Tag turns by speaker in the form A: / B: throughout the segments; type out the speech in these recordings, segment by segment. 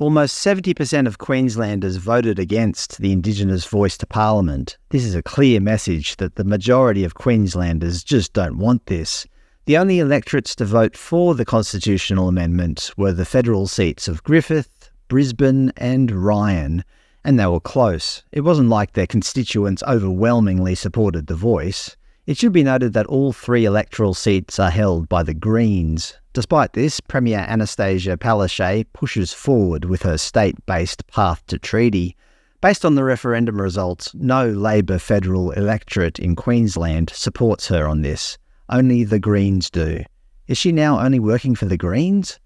A: Almost 70% of Queenslanders voted against the Indigenous Voice to Parliament. This is a clear message that the majority of Queenslanders just don't want this. The only electorates to vote for the constitutional amendment were the federal seats of Griffith, Brisbane and Ryan, and they were close. It wasn't like their constituents overwhelmingly supported the Voice. It should be noted that all three electoral seats are held by the Greens. Despite this, Premier Annastacia Palaszczuk pushes forward with her state-based path to treaty. Based on the referendum results, no Labor federal electorate in Queensland supports her on this. Only the Greens do. Is she now only working for the Greens?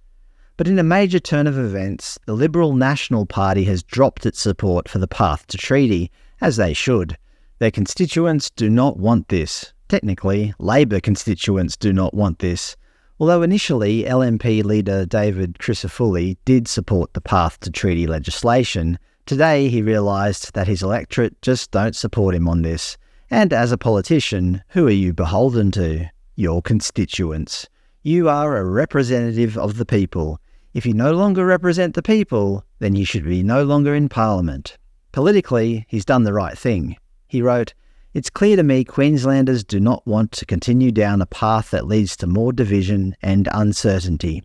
A: But in a major turn of events, the Liberal National Party has dropped its support for the path to treaty, as they should. Their constituents do not want this. Technically, Labor constituents do not want this. Although initially LNP leader David Crisafulli did support the path to treaty legislation, today he realised that his electorate just don't support him on this. And as a politician, who are you beholden to? Your constituents. You are a representative of the people. If you no longer represent the people, then you should be no longer in Parliament. Politically, he's done the right thing. He wrote, "It's clear to me Queenslanders do not want to continue down a path that leads to more division and uncertainty.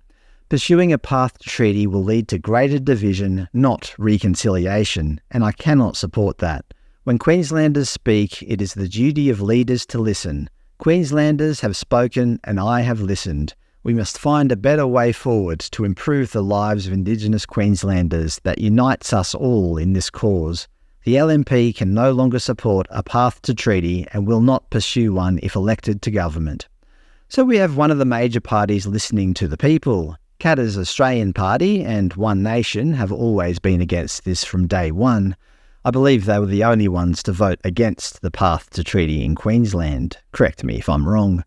A: Pursuing a path to treaty will lead to greater division, not reconciliation, and I cannot support that. When Queenslanders speak, it is the duty of leaders to listen. Queenslanders have spoken and I have listened. We must find a better way forward to improve the lives of Indigenous Queenslanders that unites us all in this cause. The LNP can no longer support a path to treaty and will not pursue one if elected to government." So we have one of the major parties listening to the people. Katter's Australian Party and One Nation have always been against this from day one. I believe they were the only ones to vote against the path to treaty in Queensland. Correct me if I'm wrong.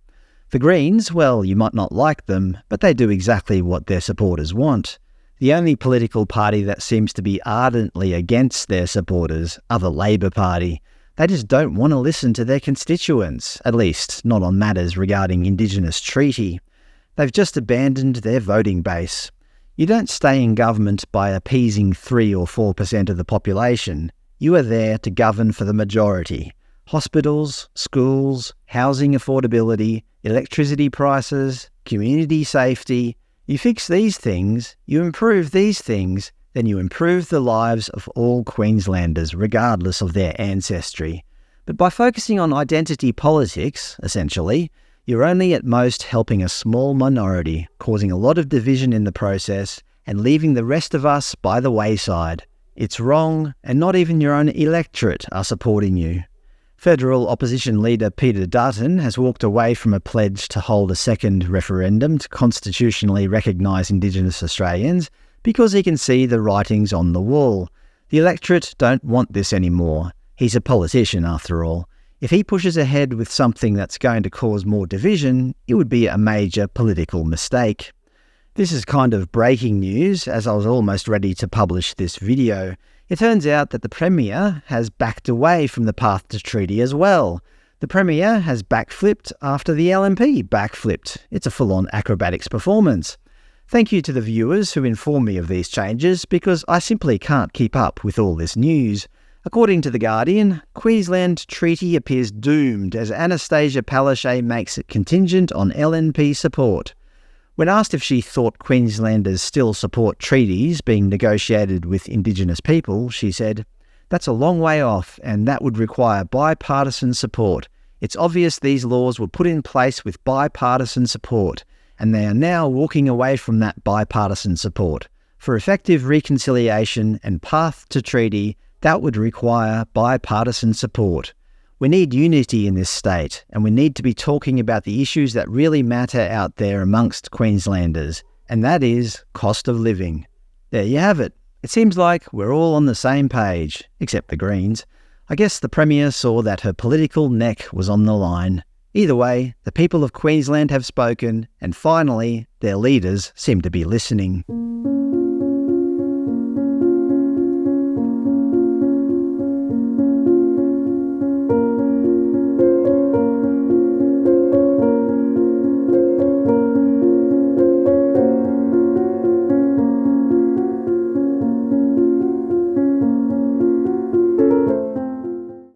A: The Greens, well, you might not like them, but they do exactly what their supporters want. The only political party that seems to be ardently against their supporters are the Labor Party. They just don't want to listen to their constituents, at least not on matters regarding Indigenous treaty. They've just abandoned their voting base. You don't stay in government by appeasing 3 or 4% of the population. You are there to govern for the majority. Hospitals, schools, housing affordability, electricity prices, community safety. You fix these things, you improve these things, then you improve the lives of all Queenslanders regardless of their ancestry. But by focusing on identity politics, essentially, you're only at most helping a small minority, causing a lot of division in the process and leaving the rest of us by the wayside. It's wrong, and not even your own electorate are supporting you. Federal opposition leader Peter Dutton has walked away from a pledge to hold a second referendum to constitutionally recognise Indigenous Australians because he can see the writings on the wall. The electorate don't want this anymore. He's a politician after all. If he pushes ahead with something that's going to cause more division, it would be a major political mistake. This is kind of breaking news, as I was almost ready to publish this video. It turns out that the Premier has backed away from the path to treaty as well. The Premier has backflipped after the LNP backflipped. It's a full-on acrobatics performance. Thank you to the viewers who inform me of these changes, because I simply can't keep up with all this news. According to The Guardian, Queensland treaty appears doomed as Annastacia Palaszczuk makes it contingent on LNP support. When asked if she thought Queenslanders still support treaties being negotiated with Indigenous people, she said, "That's a long way off, and that would require bipartisan support. It's obvious these laws were put in place with bipartisan support, and they are now walking away from that bipartisan support. For effective reconciliation and path to treaty, that would require bipartisan support. We need unity in this state, and we need to be talking about the issues that really matter out there amongst Queenslanders, and that is cost of living." There you have it. It seems like we're all on the same page, except the Greens. I guess the Premier saw that her political neck was on the line. Either way, the people of Queensland have spoken, and finally, their leaders seem to be listening.